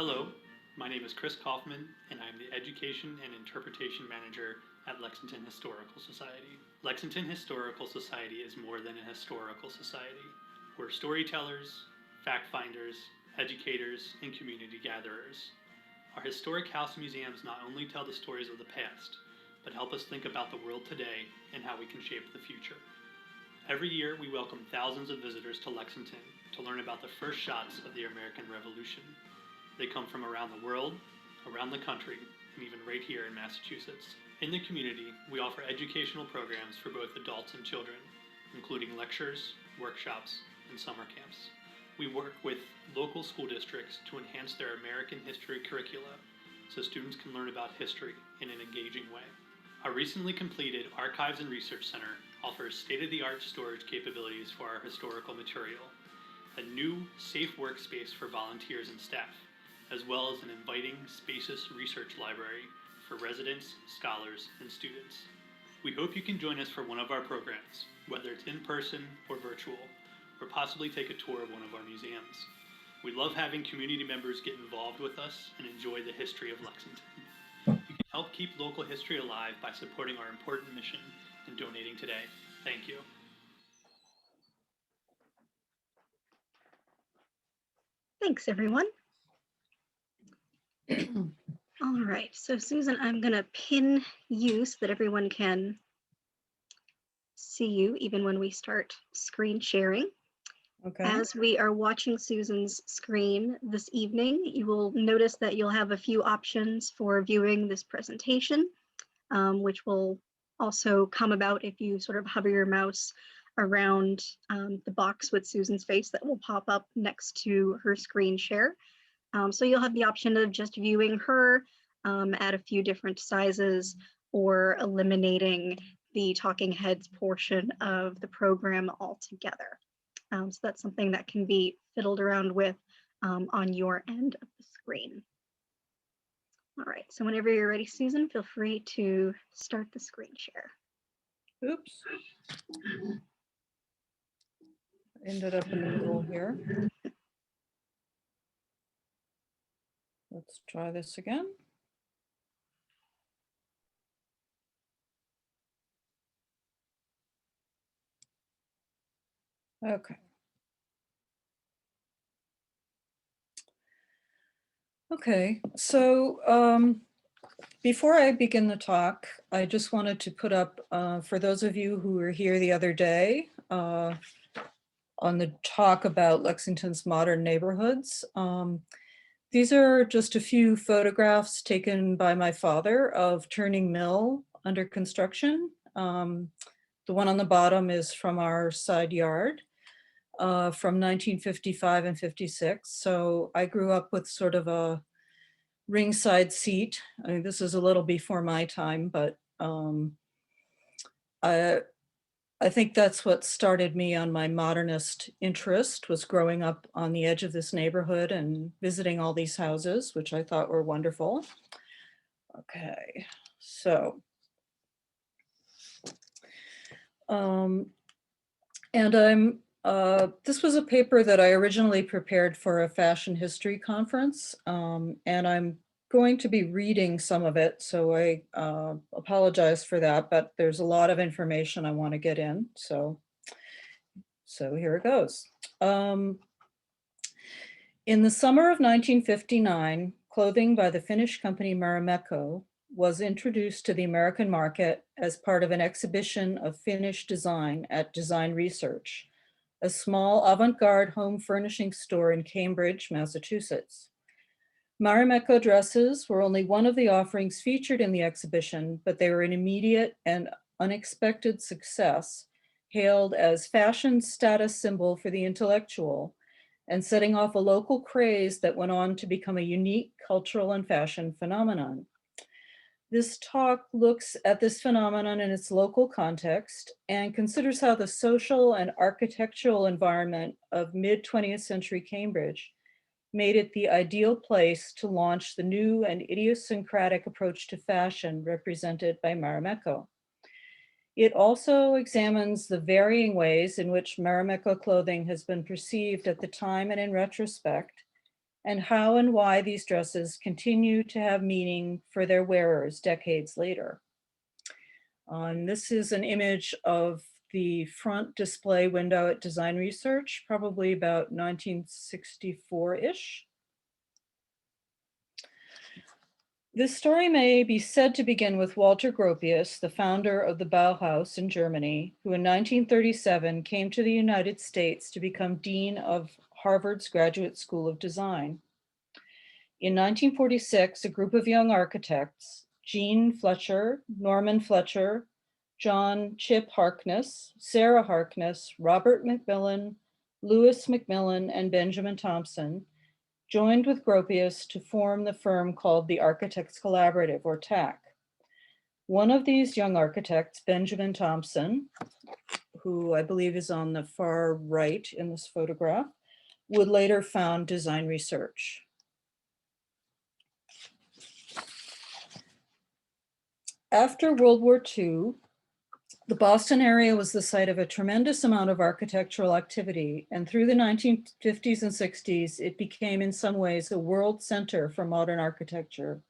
Hello, my name is Chris Kaufman, and I am the Education and Interpretation Manager at Lexington Historical Society. Lexington Historical Society is more than a historical society. We're storytellers, fact finders, educators, and community gatherers. Our historic house museums not only tell the stories of the past, but help us think about the world today and how we can shape the future. Every year, we welcome thousands of visitors to Lexington to learn about the first shots of the American Revolution. They come from around the world, around the country, and even right here in Massachusetts. In the community, we offer educational programs for both adults and children, including lectures, workshops, and summer camps. We work with local school districts to enhance their American history curricula so students can learn about history in an engaging way. Our recently completed Archives and Research Center offers state-of-the-art storage capabilities for our historical material, a new, safe workspace for volunteers and staff, as well as an inviting, spacious research library for residents, scholars, and students. We hope you can join us for one of our programs, whether it's in person or virtual, or possibly take a tour of one of our museums. We love having community members get involved with us and enjoy the history of Lexington. You can help keep local history alive by supporting our important mission and donating today. Thank you. Thanks, everyone. All right, so Susan, I'm going to pin you so that everyone can see you even when we start screen sharing. Okay. As we are watching Susan's screen this evening, you will notice that you'll have a few options for viewing this presentation, which will also come about if you sort of hover your mouse around the box with Susan's face that will pop up next to her screen share. So you'll have the option of just viewing her at a few different sizes or eliminating the talking heads portion of the program altogether. So that's something that can be fiddled around with on your end of the screen. All right, so whenever you're ready, Susan, feel free to start the screen share. Oops. Ended up in the middle here. Let's try this again. Okay. Okay, so before I begin the talk, I just wanted to put up, for those of you who were here the other day, on the talk about Lexington's modern neighborhoods. These are just a few photographs taken by my father of Turning Mill under construction. The one on the bottom is from our side yard from 1955 and 56. So I grew up with sort of a ringside seat. I mean, this is a little before my time, but I think that's what started me on my modernist interest, was growing up on the edge of this neighborhood and visiting all these houses, which I thought were wonderful. Okay, so. This was a paper that I originally prepared for a fashion history conference, and I'm going to be reading some of it, so I apologize for that, but there's a lot of information I want to get in, so here it goes. In the summer of 1959, clothing by the Finnish company Marimekko was introduced to the American market as part of an exhibition of Finnish design at Design Research, a small avant-garde home furnishing store in Cambridge, Massachusetts. Marimekko dresses were only one of the offerings featured in the exhibition, but they were an immediate and unexpected success, hailed as fashion status symbol for the intellectual, and setting off a local craze that went on to become a unique cultural and fashion phenomenon. This talk looks at this phenomenon in its local context and considers how the social and architectural environment of mid-20th century Cambridge made it the ideal place to launch the new and idiosyncratic approach to fashion represented by Marimekko. It also examines the varying ways in which Marimekko clothing has been perceived at the time and in retrospect, and how and why these dresses continue to have meaning for their wearers decades later. And this is an image of the front display window at Design Research, probably about 1964-ish. This story may be said to begin with Walter Gropius, the founder of the Bauhaus in Germany, who in 1937 came to the United States to become dean of Harvard's Graduate School of Design. In 1946, a group of young architects, Jean Fletcher, Norman Fletcher, John Chip Harkness, Sarah Harkness, Robert Macmillan, Louis Macmillan, and Benjamin Thompson, joined with Gropius to form the firm called the Architects Collaborative, or TAC. One of these young architects, Benjamin Thompson, who I believe is on the far right in this photograph, would later found Design Research. After World War II, the Boston area was the site of a tremendous amount of architectural activity, and through the 1950s and 60s, it became in some ways a world center for modern architecture.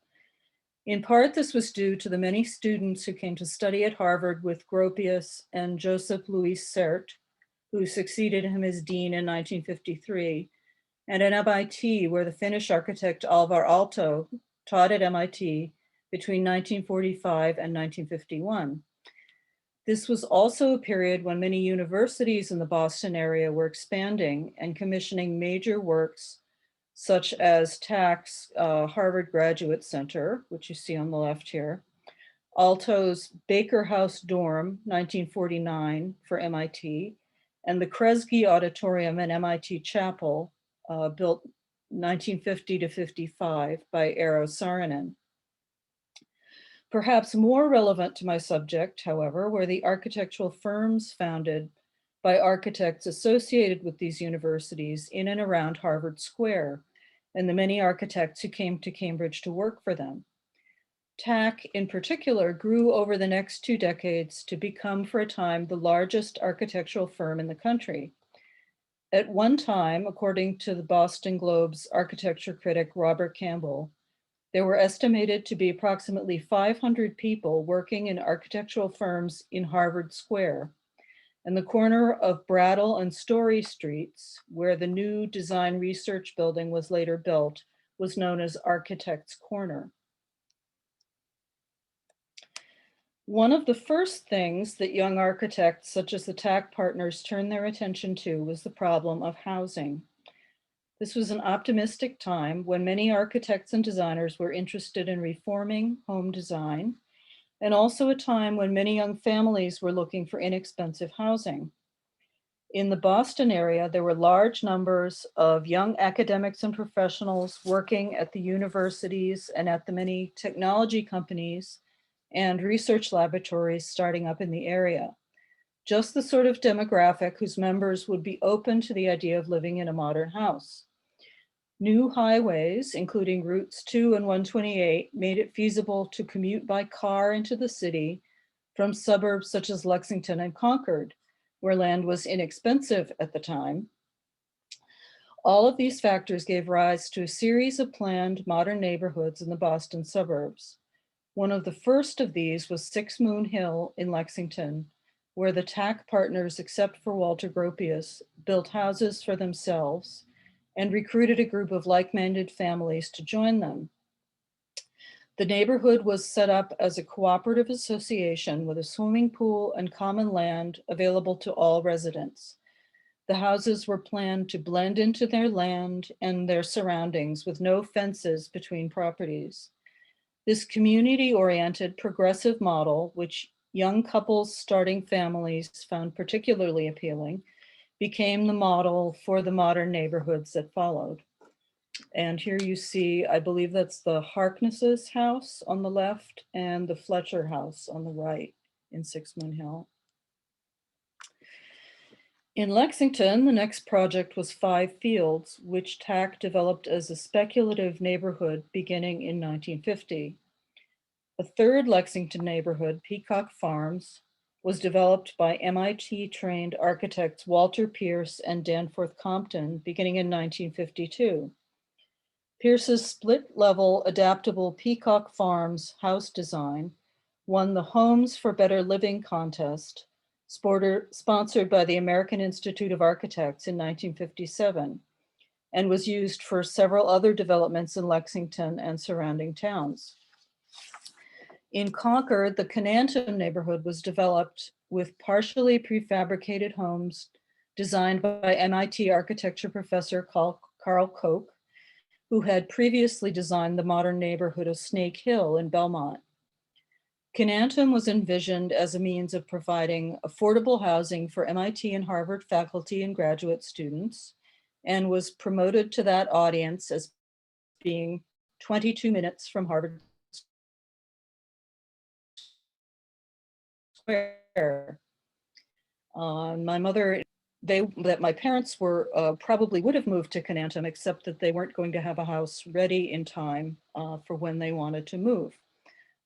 In part, this was due to the many students who came to study at Harvard with Gropius and Joseph Louis Sert, who succeeded him as dean in 1953, and at MIT, where the Finnish architect Alvar Aalto taught at MIT between 1945 and 1951. This was also a period when many universities in the Boston area were expanding and commissioning major works, such as TAC's Harvard Graduate Center, which you see on the left here, Aalto's Baker House Dorm, 1949 for MIT, and the Kresge Auditorium and MIT Chapel, built 1950 to 55 by Eero Saarinen. Perhaps more relevant to my subject, however, were the architectural firms founded by architects associated with these universities in and around Harvard Square, and the many architects who came to Cambridge to work for them. TAC in particular grew over the next 2 decades to become for a time the largest architectural firm in the country. At one time, according to the Boston Globe's architecture critic Robert Campbell, there were estimated to be approximately 500 people working in architectural firms in Harvard Square, and the corner of Brattle and Story Streets, where the new Design Research building was later built, was known as Architects' Corner. One of the first things that young architects, such as the TAC partners, turned their attention to was the problem of housing. This was an optimistic time when many architects and designers were interested in reforming home design, and also a time when many young families were looking for inexpensive housing. In the Boston area, there were large numbers of young academics and professionals working at the universities and at the many technology companies and research laboratories starting up in the area. Just the sort of demographic whose members would be open to the idea of living in a modern house. New highways, including routes 2 and 128, made it feasible to commute by car into the city from suburbs such as Lexington and Concord, where land was inexpensive at the time. All of these factors gave rise to a series of planned modern neighborhoods in the Boston suburbs. One of the first of these was 6 Moon Hill in Lexington, where the TAC partners, except for Walter Gropius, built houses for themselves and recruited a group of like-minded families to join them. The neighborhood was set up as a cooperative association with a swimming pool and common land available to all residents. The houses were planned to blend into their land and their surroundings with no fences between properties. This community-oriented progressive model, which young couples starting families found particularly appealing, became the model for the modern neighborhoods that followed. And here you see, I believe that's the Harkness's house on the left and the Fletcher house on the right in 6 Moon Hill. In Lexington, the next project was 5 Fields, which TAC developed as a speculative neighborhood beginning in 1950. A third Lexington neighborhood, Peacock Farms, was developed by MIT-trained architects Walter Pierce and Danforth Compton beginning in 1952. Pierce's split-level adaptable Peacock Farms house design won the Homes for Better Living contest, sponsored by the American Institute of Architects in 1957, and was used for several other developments in Lexington and surrounding towns. In Concord, the Canantum neighborhood was developed with partially prefabricated homes designed by MIT architecture professor Carl Koch, who had previously designed the modern neighborhood of Snake Hill in Belmont. Canantum was envisioned as a means of providing affordable housing for MIT and Harvard faculty and graduate students, and was promoted to that audience as being 22 minutes from Harvard Square. My mother, my parents were probably would have moved to Canantum, except that they weren't going to have a house ready in time for when they wanted to move.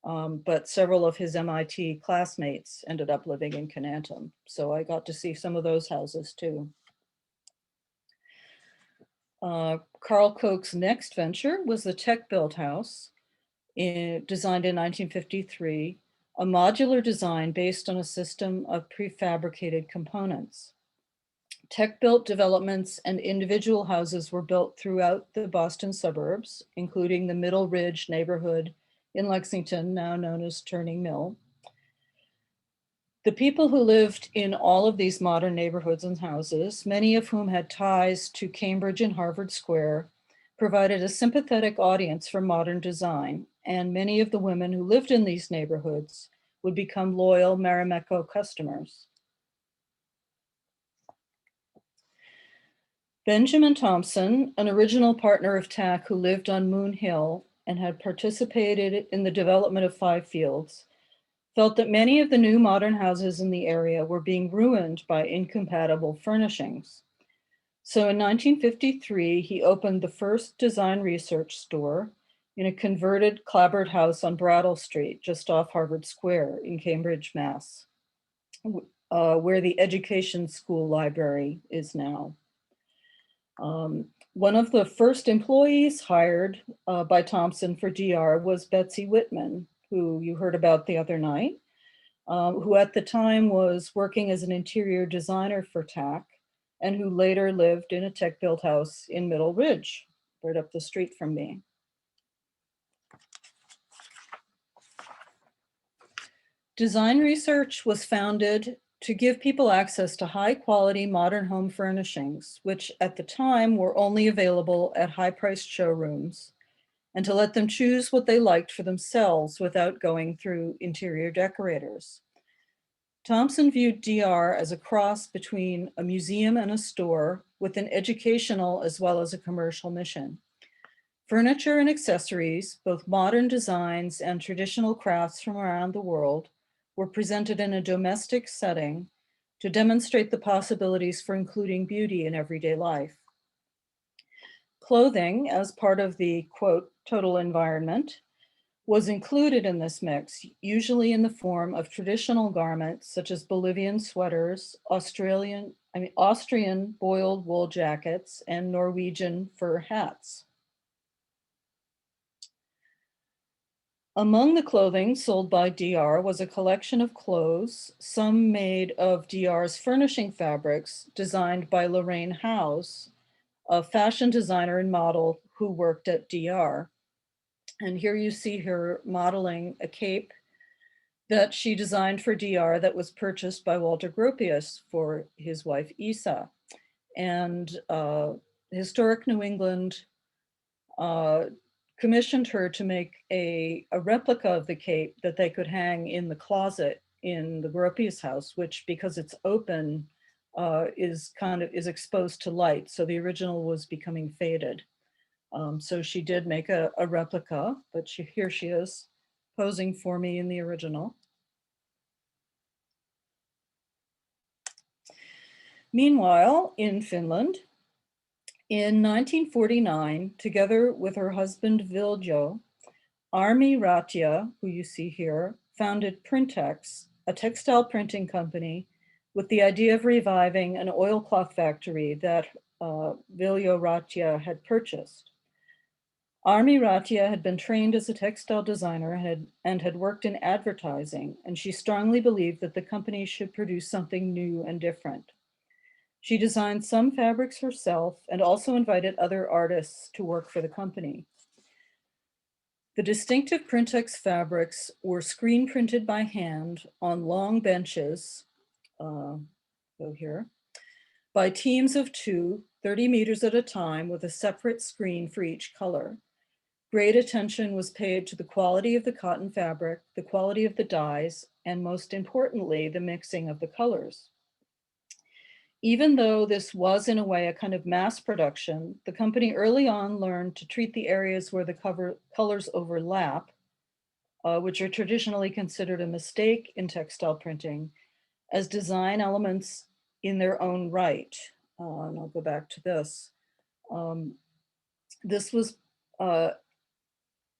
But several of his MIT classmates ended up living in Canantum, so I got to see some of those houses too. Carl Koch's next venture was the Tech Built House, designed in 1953, a modular design based on a system of prefabricated components. Tech-built developments and individual houses were built throughout the Boston suburbs, including the Middle Ridge neighborhood in Lexington, now known as Turning Mill. The people who lived in all of these modern neighborhoods and houses, many of whom had ties to Cambridge and Harvard Square, provided a sympathetic audience for modern design, and many of the women who lived in these neighborhoods would become loyal Marimekko customers. Benjamin Thompson, an original partner of TAC who lived on Moon Hill and had participated in the development of 5 fields, felt that many of the new modern houses in the area were being ruined by incompatible furnishings. So in 1953, he opened the first design research store in a converted clapboard house on Brattle Street, just off Harvard Square in Cambridge, Mass, where the Education School Library is now. One of the first employees hired by Thompson for DR was Betsy Whitman, who you heard about the other night, who at the time was working as an interior designer for TAC, and who later lived in a tech-built house in Middle Ridge, right up the street from me. Design Research was founded to give people access to high-quality modern home furnishings, which at the time were only available at high-priced showrooms, and to let them choose what they liked for themselves without going through interior decorators. Thompson viewed DR as a cross between a museum and a store with an educational as well as a commercial mission. Furniture and accessories, both modern designs and traditional crafts from around the world, were presented in a domestic setting to demonstrate the possibilities for including beauty in everyday life. Clothing, as part of the, quote, total environment, was included in this mix, usually in the form of traditional garments such as Bolivian sweaters, Austrian boiled wool jackets, and Norwegian fur hats. Among the clothing sold by DR was a collection of clothes, some made of DR's furnishing fabrics designed by Lorraine Howes, a fashion designer and model who worked at DR. And here you see her modeling a cape that she designed for DR that was purchased by Walter Gropius for his wife, Isa. And Historic New England commissioned her to make a replica of the cape that they could hang in the closet in the Gropius house, which, because it's open, is exposed to light. So the original was becoming faded. So she did make a replica, but here she is posing for me in the original. Meanwhile, in Finland, in 1949, together with her husband Viljo, Armi Ratia, who you see here, founded Printex, a textile printing company, with the idea of reviving an oilcloth factory that Viljo Ratia had purchased. Armi Ratia had been trained as a textile designer and had worked in advertising, and she strongly believed that the company should produce something new and different. She designed some fabrics herself and also invited other artists to work for the company. The distinctive Printex fabrics were screen printed by hand on long benches, go here, by teams of 2, 30 meters at a time with a separate screen for each color. Great attention was paid to the quality of the cotton fabric, the quality of the dyes, and most importantly, the mixing of the colors. Even though this was in a way a kind of mass production, the company early on learned to treat the areas where the colors overlap, which are traditionally considered a mistake in textile printing, as design elements in their own right. And I'll go back to this. This was,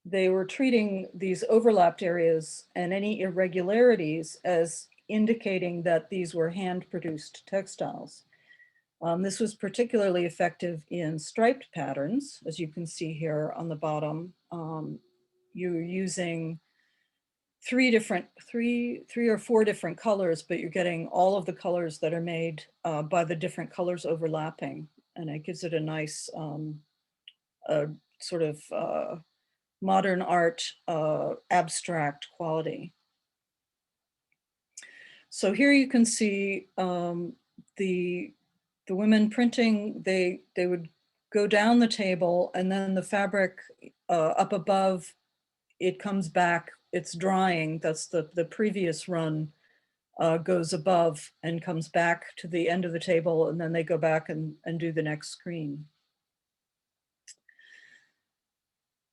they were treating these overlapped areas and any irregularities as indicating that these were hand-produced textiles. This was particularly effective in striped patterns, as you can see here on the bottom. You're using three or four different colors, but you're getting all of the colors that are made by the different colors overlapping, and it gives it a nice sort of modern art abstract quality. So here you can see the women printing. They would go down the table, and then the fabric up above, it comes back, it's drying. That's the previous run goes above and comes back to the end of the table, and then they go back and do the next screen.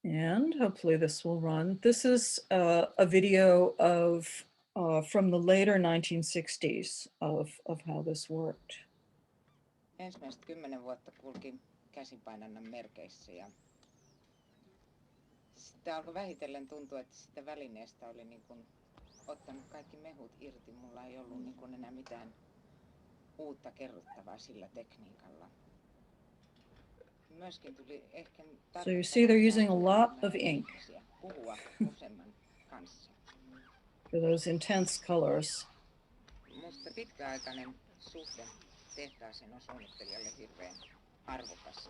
And hopefully this will run. This is a video of from the later 1960s of how this worked. Ensimmäiset 10 vuotta kulkin käsipainannan merkeissä ja sitten alkoi vähitellen tuntua, että sitä välineestä oli niin kuin ottanut kaikki mehut irti. Mulla ei ollut niin kuin enää mitään uutta kerrottavaa sillä tekniikalla. Myöskin tuli ehkä So you see they're using a lot of ink puhua useamman kanssa. for those intense colors. Musta pitkäaikainen suhde tehtaaseen on suunnittelijalle hirveän arvokas.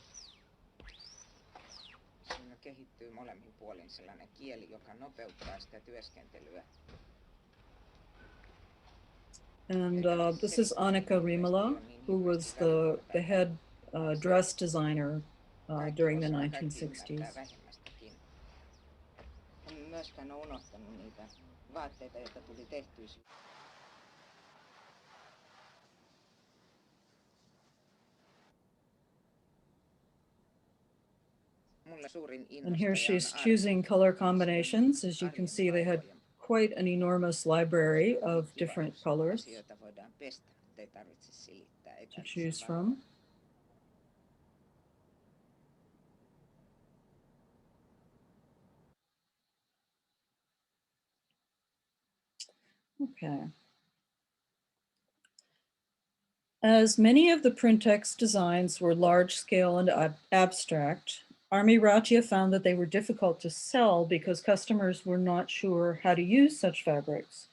Siinä kehittyy molemmin puolin sellainen kieli, joka nopeuttaa sitä työskentelyä. And this is Annika Rimala, who was the head dress designer during the 1960s. En myöskään ole unohtanut niitä vaatteita, joita tuli tehtyä. And here she's choosing color combinations. As you can see, they had quite an enormous library of different colors to choose from. Okay. As many of the Printex designs were large scale and abstract, Armi Ratia found that they were difficult to sell because customers were not sure how to use such fabrics.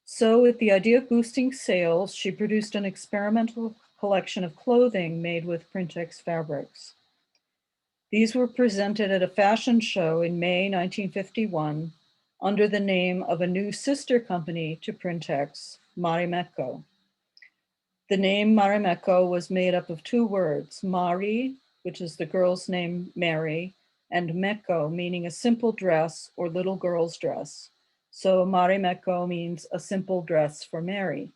So with the idea of boosting sales, she produced an experimental collection of clothing made with Printex fabrics. These were presented at a fashion show in May 1951 under the name of a new sister company to Printex, Marimekko. The name Marimekko was made up of 2 words, Mari, which is the girl's name Mary, and Mekko, meaning a simple dress or little girl's dress. So Marimekko means a simple dress for Mary.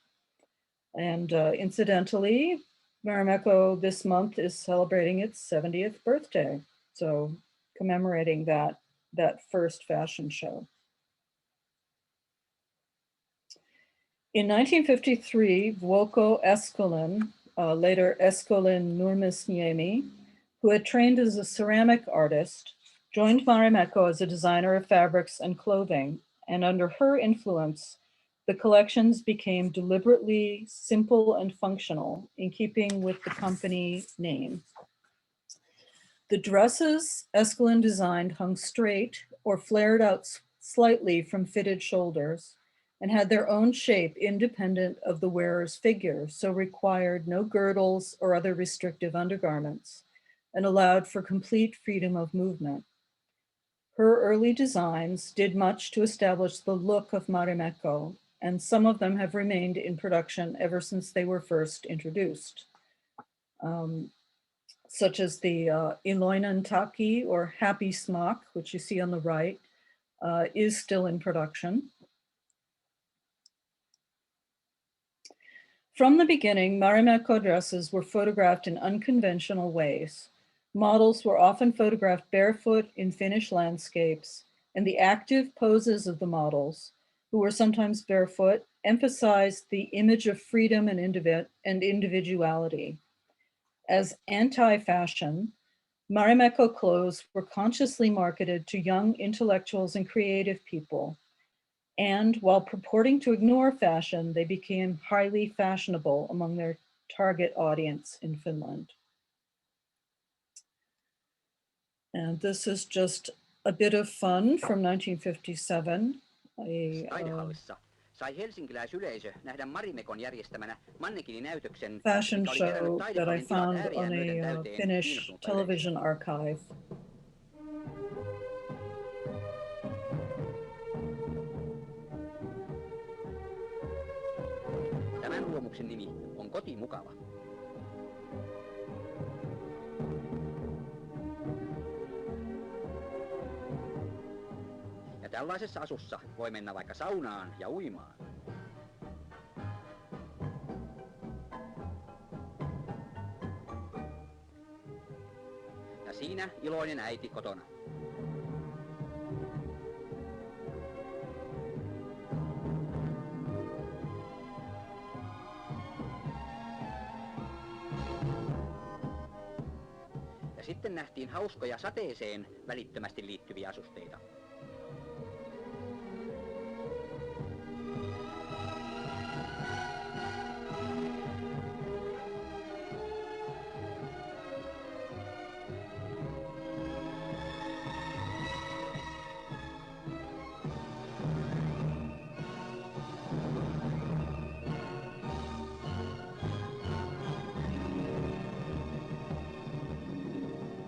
And incidentally, Marimekko this month is celebrating its 70th birthday. So commemorating that first fashion show. In 1953, Vuokko Eskolin, later Eskolin Nurmisniemi, who had trained as a ceramic artist, joined Marimekko as a designer of fabrics and clothing, and under her influence, the collections became deliberately simple and functional in keeping with the company name. The dresses Eskelin designed hung straight or flared out slightly from fitted shoulders and had their own shape independent of the wearer's figure, so required no girdles or other restrictive undergarments and allowed for complete freedom of movement. Her early designs did much to establish the look of Marimekko, and some of them have remained in production ever since they were first introduced. Such as the Iloinen Taki, or Happy Smock, which you see on the right, is still in production. From the beginning, Marimekko dresses were photographed in unconventional ways. Models were often photographed barefoot in Finnish landscapes, and the active poses of the models, who were sometimes barefoot, emphasized the image of freedom and individuality. As anti-fashion, Marimekko clothes were consciously marketed to young intellectuals and creative people. And while purporting to ignore fashion, they became highly fashionable among their target audience in Finland. And this is just a bit of fun from 1957. Sai helsinkiläisyleisö nähdä Marimekon järjestämänä mannekiininäytöksen, fashion mikä oli show herännyt that I taidetallin tilat found ääriään on myöten a täyteen Finnish kiinnostunutta television yleisöä. archive. Tämän luomuksen nimi on Kotimukava. Ja tällaisessa asussa voi mennä vaikka saunaan ja uimaan. Ja siinä iloinen äiti kotona. Ja sitten nähtiin hauskoja sateeseen välittömästi liittyviä asusteita.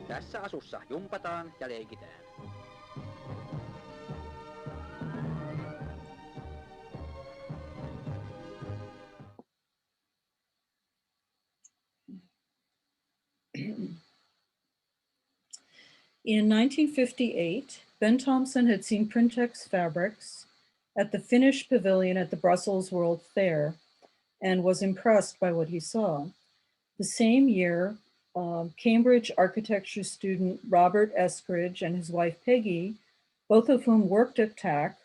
Tässä asussa jumpataan ja leikitään. In 1958, Ben Thompson had seen Printex fabrics at the Finnish pavilion at the Brussels World Fair and was impressed by what he saw. The same year, Cambridge architecture student Robert Eskridge and his wife Peggy, both of whom worked at TAC,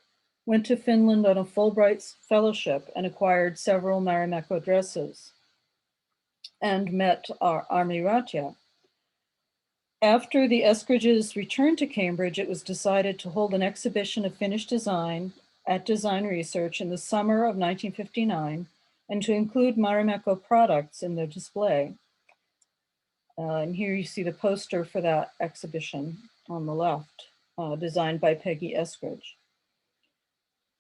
went to Finland on a Fulbright fellowship and acquired several Marimekko dresses and met Marimekko. After the Eskridges returned to Cambridge, it was decided to hold an exhibition of Finnish design at Design Research in the summer of 1959 and to include Marimekko products in their display. And here you see the poster for that exhibition on the left, designed by Peggy Eskridge.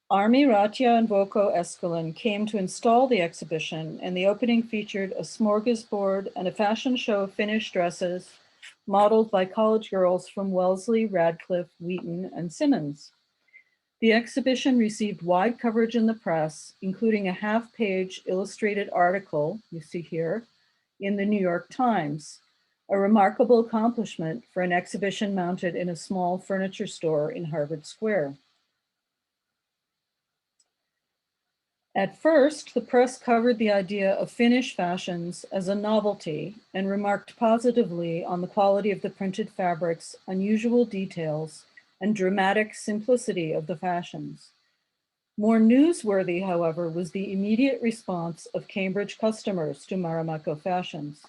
Armi Ratia and Voko Eskelin came to install the exhibition, and the opening featured a smorgasbord and a fashion show of Finnish dresses modeled by college girls from Wellesley, Radcliffe, Wheaton, and Simmons. The exhibition received wide coverage in the press, including a half-page illustrated article, you see here, in the New York Times, a remarkable accomplishment for an exhibition mounted in a small furniture store in Harvard Square. At first, the press covered the idea of Finnish fashions as a novelty and remarked positively on the quality of the printed fabrics, unusual details, and dramatic simplicity of the fashions. More newsworthy, however, was the immediate response of Cambridge customers to Marimekko fashions.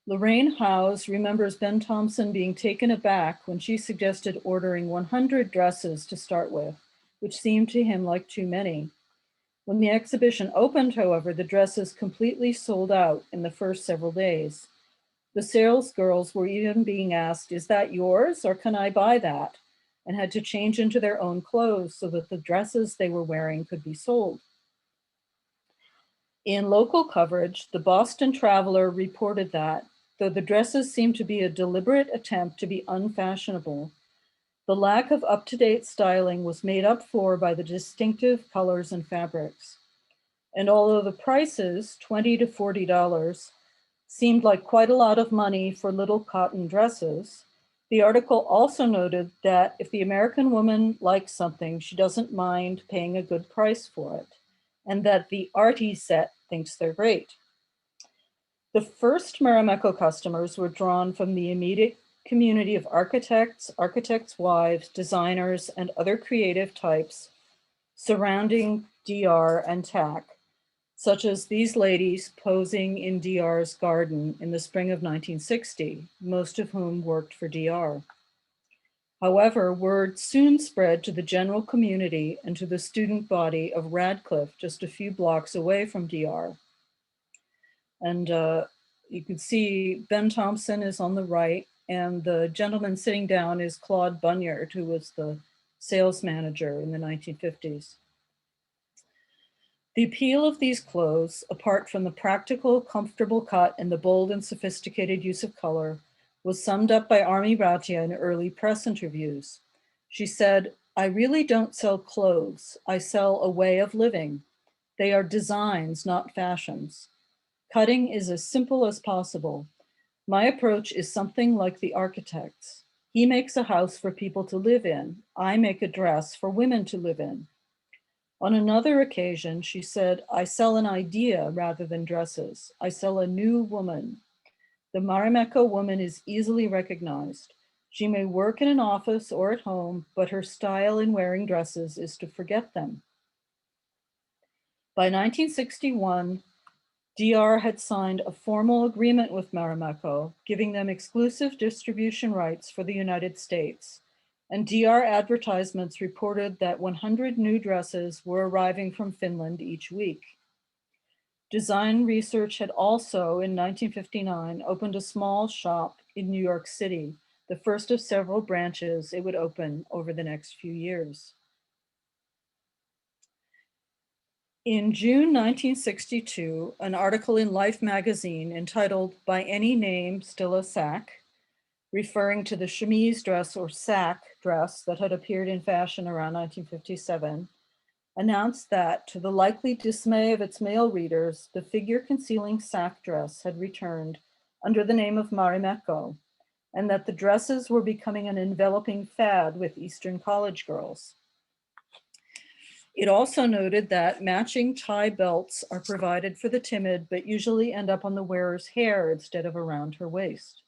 Lorraine Howes remembers Ben Thompson being taken aback when she suggested ordering 100 dresses to start with, which seemed to him like too many. When the exhibition opened, however, the dresses completely sold out in the first several days. The sales girls were even being asked, "Is that yours or can I buy that?" and had to change into their own clothes so that the dresses they were wearing could be sold. In local coverage, the Boston Traveler reported that, though the dresses seemed to be a deliberate attempt to be unfashionable, the lack of up-to-date styling was made up for by the distinctive colors and fabrics. And although the prices, $20 to $40, seemed like quite a lot of money for little cotton dresses, the article also noted that if the American woman likes something, she doesn't mind paying a good price for it, and that the arty set thinks they're great. The first Marimekko customers were drawn from the immediate community of architects, architects' wives, designers, and other creative types surrounding DR and TAC, such as these ladies posing in DR's garden in the spring of 1960, most of whom worked for DR. However, word soon spread to the general community and to the student body of Radcliffe, just a few blocks away from DR. And you can see Ben Thompson is on the right, and the gentleman sitting down is Claude Bunyard, who was the sales manager in the 1950s. The appeal of these clothes, apart from the practical, comfortable cut and the bold and sophisticated use of color, was summed up by Armi Bhatia in early press interviews. She said, "I really don't sell clothes. I sell a way of living. They are designs, not fashions. Cutting is as simple as possible. My approach is something like the architect's. He makes a house for people to live in. I make a dress for women to live in." On another occasion, she said, "I sell an idea rather than dresses. I sell a new woman. The Marimekko woman is easily recognized. She may work in an office or at home, but her style in wearing dresses is to forget them." By 1961, DR had signed a formal agreement with Marimekko, giving them exclusive distribution rights for the United States. And DR advertisements reported that 100 new dresses were arriving from Finland each week. Design Research had also, in 1959, opened a small shop in New York City, the first of several branches it would open over the next few years. In June 1962, an article in Life magazine entitled "By Any Name Still a Sack," referring to the chemise dress or sack dress that had appeared in fashion around 1957, announced that, to the likely dismay of its male readers, the figure-concealing sack dress had returned under the name of Marimekko, and that the dresses were becoming an enveloping fad with Eastern college girls. It also noted that matching tie belts are provided for the timid, but usually end up on the wearer's hair instead of around her waist.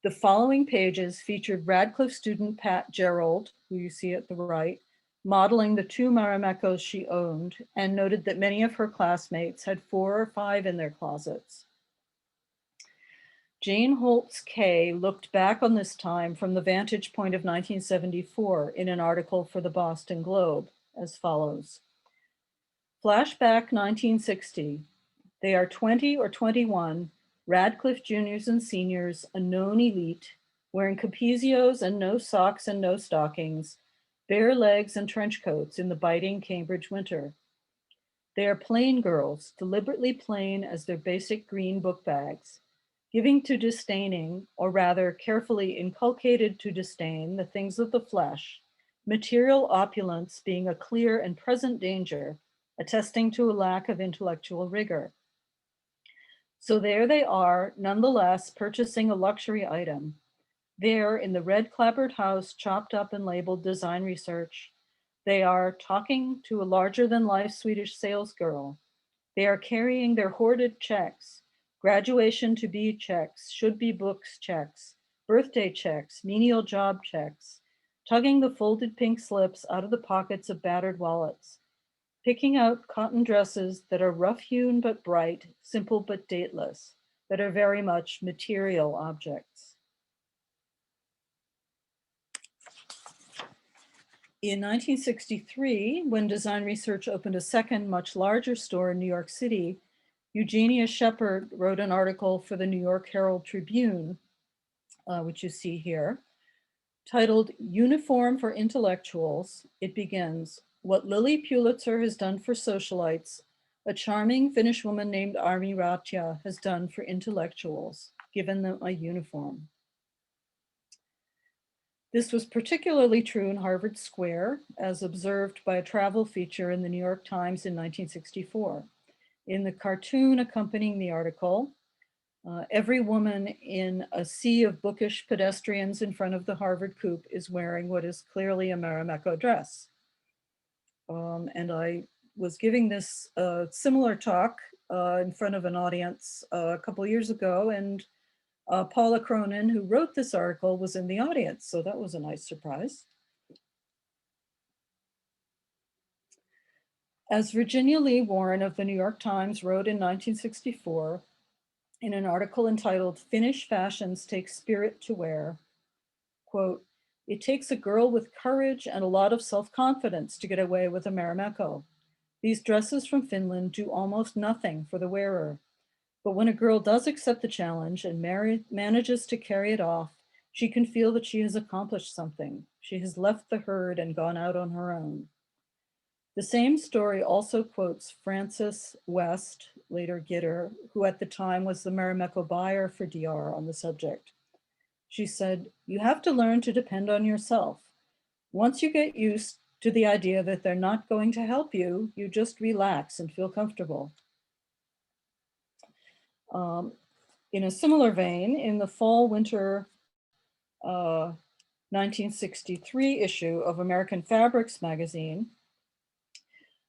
The following pages featured Radcliffe student Pat Gerald, who you see at the right, modeling the two Marimekkos she owned, and noted that many of her classmates had 4 or 5 in their closets. Jane Holtz Kay looked back on this time from the vantage point of 1974 in an article for the Boston Globe as follows. Flashback 1960. They are 20 or 21, Radcliffe juniors and seniors, a known elite, wearing capezios and no socks and no stockings, bare legs and trench coats in the biting Cambridge winter. They are plain girls, deliberately plain as their basic green book bags, giving to disdaining, or rather carefully inculcated to disdain, the things of the flesh, material opulence being a clear and present danger, attesting to a lack of intellectual rigor. So there they are, nonetheless, purchasing a luxury item. There, in the red clapboard house, chopped up and labeled Design Research, they are talking to a larger-than-life Swedish salesgirl. They are carrying their hoarded checks, graduation to be checks, should be books checks, birthday checks, menial job checks, tugging the folded pink slips out of the pockets of battered wallets, picking out cotton dresses that are rough-hewn but bright, simple but dateless, that are very much material objects. In 1963, when Design Research opened a second, much larger store in New York City, Eugenia Shepard wrote an article for the New York Herald Tribune, which you see here, titled Uniform for Intellectuals. It begins, "What Lily Pulitzer has done for socialites, a charming Finnish woman named Armi Ratia has done for intellectuals, given them a uniform." This was particularly true in Harvard Square, as observed by a travel feature in the New York Times in 1964. In the cartoon accompanying the article, every woman in a sea of bookish pedestrians in front of the Harvard Coop is wearing what is clearly a Marimekko dress. And I was giving this similar talk in front of an audience a couple years ago, and Paula Cronin, who wrote this article, was in the audience, so that was a nice surprise. As Virginia Lee Warren of the New York Times wrote in 1964, in an article entitled "Finnish Fashions Take Spirit to Wear," quote, "It takes a girl with courage and a lot of self-confidence to get away with a Marimekko. These dresses from Finland do almost nothing for the wearer. But when a girl does accept the challenge and manages to carry it off, she can feel that she has accomplished something. She has left the herd and gone out on her own." The same story also quotes Frances West, later Gitter, who at the time was the Marimekko buyer for DR on the subject. She said, "You have to learn to depend on yourself. Once you get used to the idea that they're not going to help you, you just relax and feel comfortable." In a similar vein, in the fall-winter 1963 issue of American Fabrics magazine,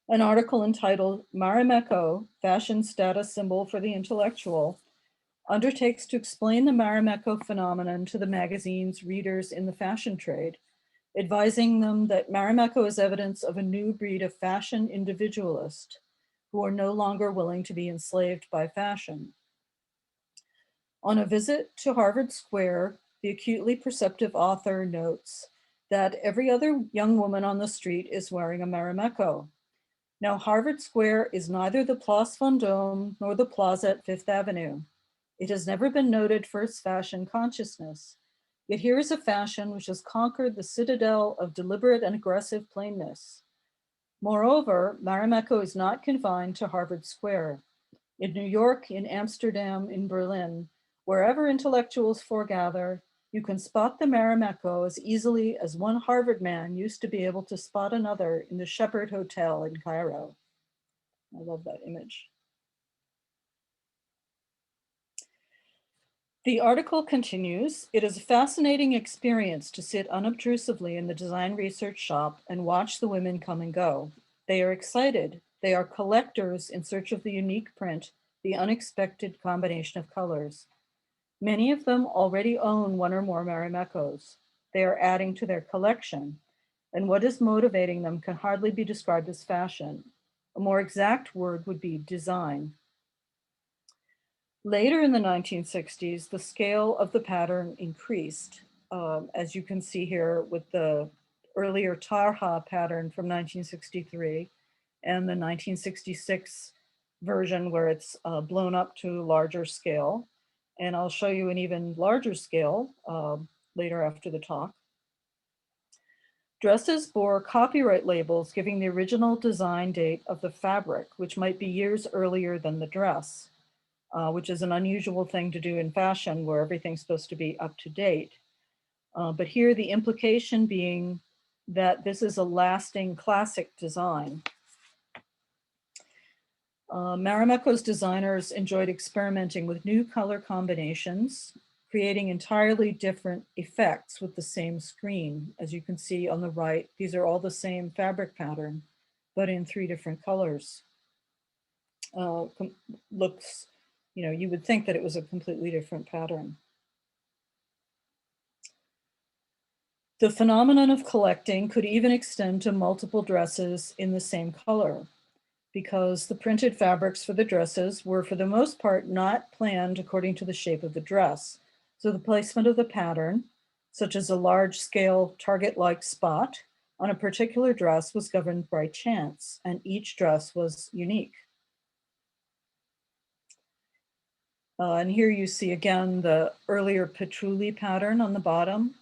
an article entitled "Marimekko, Fashion Status Symbol for the Intellectual," undertakes to explain the Marimekko phenomenon to the magazine's readers in the fashion trade, advising them that Marimekko is evidence of a new breed of fashion individualist who are no longer willing to be enslaved by fashion. On a visit to Harvard Square, the acutely perceptive author notes that every other young woman on the street is wearing a Marimekko. Now, Harvard Square is neither the Place Vendôme nor the Plaza at Fifth Avenue. It has never been noted for its fashion consciousness. Yet here is a fashion which has conquered the citadel of deliberate and aggressive plainness. Moreover, Marimekko is not confined to Harvard Square. In New York, in Amsterdam, in Berlin, wherever intellectuals foregather, you can spot the Marimekko as easily as one Harvard man used to be able to spot another in the Shepherd Hotel in Cairo. I love that image. The article continues, "It is a fascinating experience to sit unobtrusively in the design research shop and watch the women come and go. They are excited. They are collectors in search of the unique print, the unexpected combination of colors. Many of them already own one or more Marimekkos. They are adding to their collection, and what is motivating them can hardly be described as fashion. A more exact word would be design." Later in the 1960s, the scale of the pattern increased, as you can see here with the earlier Tarha pattern from 1963 and the 1966 version where it's blown up to larger scale. And I'll show you an even larger scale later after the talk. Dresses bore copyright labels giving the original design date of the fabric, which might be years earlier than the dress. Which is an unusual thing to do in fashion where everything's supposed to be up to date. But here the implication being that this is a lasting classic design. Marimekko's designers enjoyed experimenting with new color combinations, creating entirely different effects with the same screen. As you can see on the right, these are all the same fabric pattern, but in 3 different colors. Looks, you know, you would think that it was a completely different pattern. The phenomenon of collecting could even extend to multiple dresses in the same color, because the printed fabrics for the dresses were for the most part not planned according to the shape of the dress. So the placement of the pattern, such as a large-scale target-like spot on a particular dress, was governed by chance, and each dress was unique. And here you see again the earlier patchouli pattern on the bottom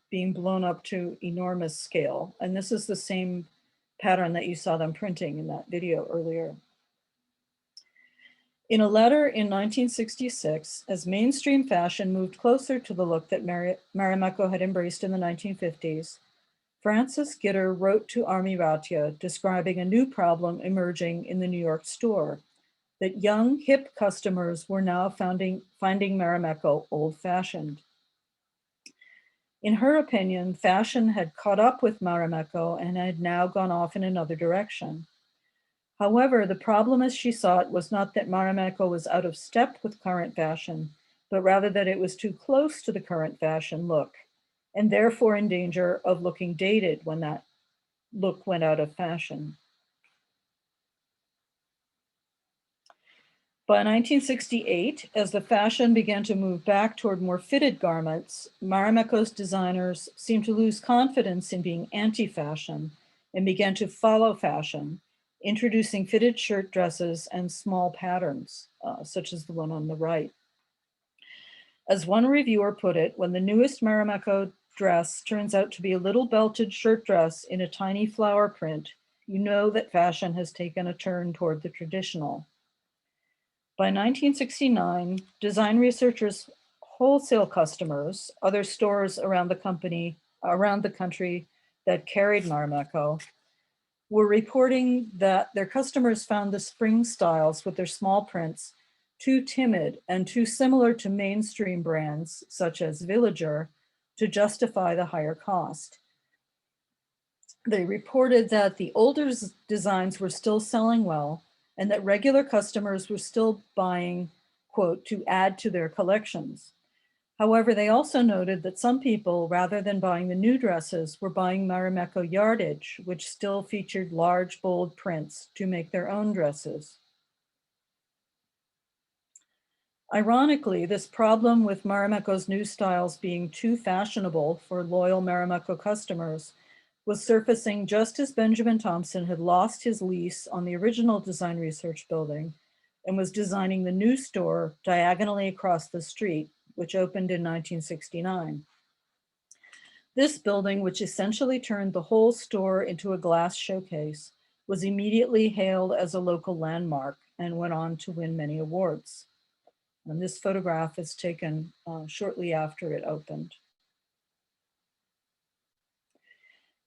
being blown up to enormous scale. And this is the same pattern that you saw them printing in that video earlier. In a letter in 1966, as mainstream fashion moved closer to the look that Marimekko had embraced in the 1950s, Francis Gitter wrote to Amiratiya describing a new problem emerging in the New York store, that young, hip customers were now finding Marimekko old-fashioned. In her opinion, fashion had caught up with Marimekko and had now gone off in another direction. However, the problem as she saw it was not that Marimekko was out of step with current fashion, but rather that it was too close to the current fashion look, and therefore in danger of looking dated when that look went out of fashion. By 1968, as the fashion began to move back toward more fitted garments, Marimekko's designers seemed to lose confidence in being anti-fashion and began to follow fashion, introducing fitted shirt dresses and small patterns, such as the one on the right. As one reviewer put it, when the newest Marimekko dress turns out to be a little belted shirt dress in a tiny flower print, you know that fashion has taken a turn toward the traditional. By 1969, design researchers' wholesale customers, other stores around the country that carried Marimekko, were reporting that their customers found the spring styles with their small prints too timid and too similar to mainstream brands such as Villager to justify the higher cost. They reported that the older designs were still selling well and that regular customers were still buying, quote, to add to their collections. However, they also noted that some people, rather than buying the new dresses, were buying Marimekko yardage, which still featured large, bold prints to make their own dresses. Ironically, this problem with Marimekko's new styles being too fashionable for loyal Marimekko customers was surfacing just as Benjamin Thompson had lost his lease on the original design research building and was designing the new store diagonally across the street, which opened in 1969. This building, which essentially turned the whole store into a glass showcase, was immediately hailed as a local landmark and went on to win many awards. And this photograph is taken shortly after it opened.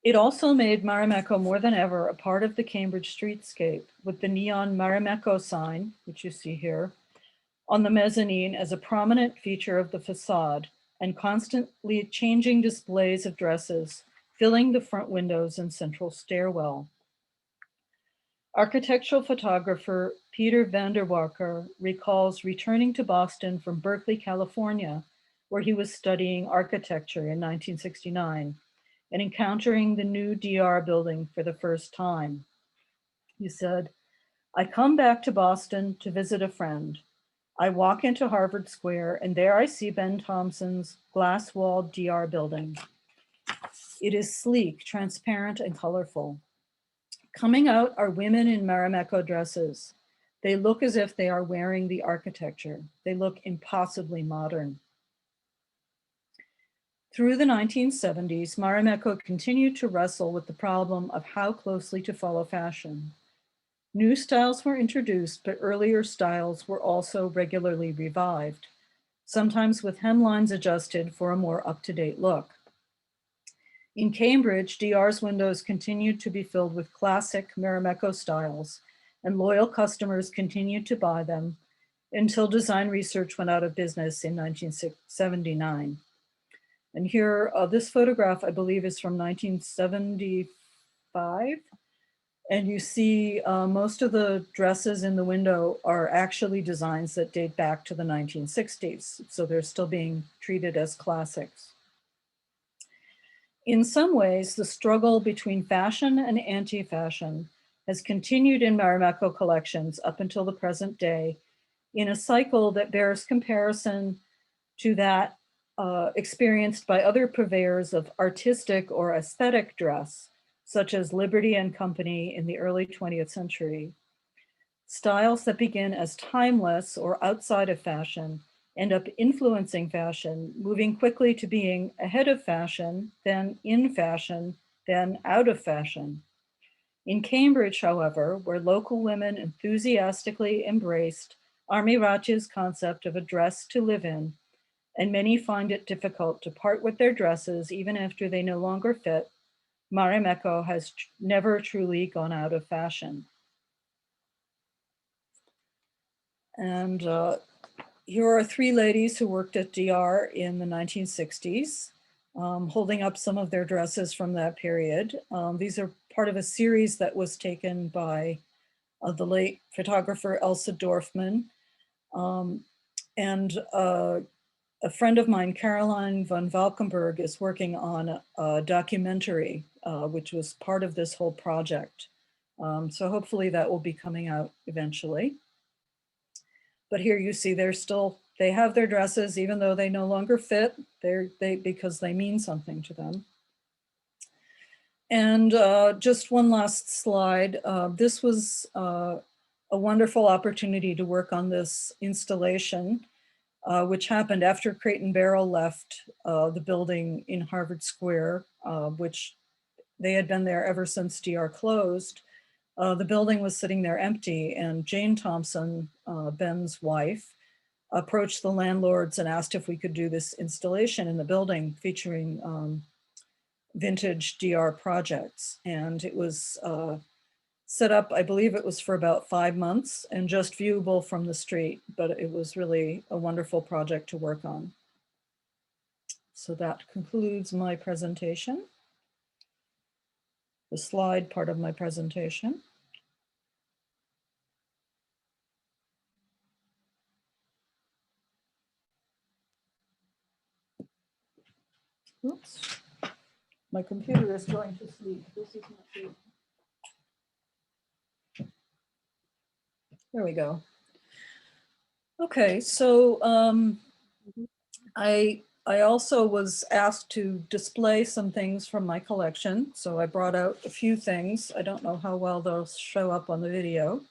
It also made Marimekko more than ever a part of the Cambridge streetscape, with the neon Marimekko sign, which you see here, on the mezzanine as a prominent feature of the facade, and constantly changing displays of dresses, filling the front windows and central stairwell. Architectural photographer Peter van der Walker recalls returning to Boston from Berkeley, California, where he was studying architecture in 1969, and encountering the new DR building for the first time. He said, "I come back to Boston to visit a friend. I walk into Harvard Square and there I see Ben Thompson's glass-walled DR building. It is sleek, transparent, and colorful. Coming out are women in Marimekko dresses. They look as if they are wearing the architecture. They look impossibly modern." Through the 1970s, Marimekko continued to wrestle with the problem of how closely to follow fashion. New styles were introduced, but earlier styles were also regularly revived, sometimes with hemlines adjusted for a more up-to-date look. In Cambridge, DR's windows continued to be filled with classic Marimekko styles, and loyal customers continued to buy them until design research went out of business in 1979. And here, this photograph, I believe, is from 1975. And you see most of the dresses in the window are actually designs that date back to the 1960s. So they're still being treated as classics. In some ways, the struggle between fashion and anti-fashion has continued in Marimekko collections up until the present day in a cycle that bears comparison to that experienced by other purveyors of artistic or aesthetic dress, such as Liberty and Company in the early 20th century. Styles that begin as timeless or outside of fashion end up influencing fashion, moving quickly to being ahead of fashion, then in fashion, then out of fashion. In Cambridge, however, where local women enthusiastically embraced Amirati's concept of a dress to live in, and many find it difficult to part with their dresses even after they no longer fit, Marimekko has never truly gone out of fashion. And here are three ladies who worked at DR in the 1960s, holding up some of their dresses from that period. These are part of a series that was taken by the late photographer Elsa Dorfman. And a friend of mine, Caroline von Valkenburg, is working on a documentary, which was part of this whole project. So hopefully that will be coming out eventually. But here you see they have their dresses, even though they no longer fit, because they mean something to them. And just one last slide. This was a wonderful opportunity to work on this installation, which happened after Crate and Barrel left the building in Harvard Square, which they had been there ever since DR closed. The building was sitting there empty, and Jane Thompson, Ben's wife, approached the landlords and asked if we could do this installation in the building featuring vintage DR projects. And it was set up, I believe it was for about 5 months and just viewable from the street, but it was really a wonderful project to work on. So that concludes my presentation, the slide part of my presentation. Oops, my computer is going to sleep. This is not good. There we go. Okay, so I also was asked to display some things from my collection. So I brought out a few things. I don't know how well they'll show up on the video.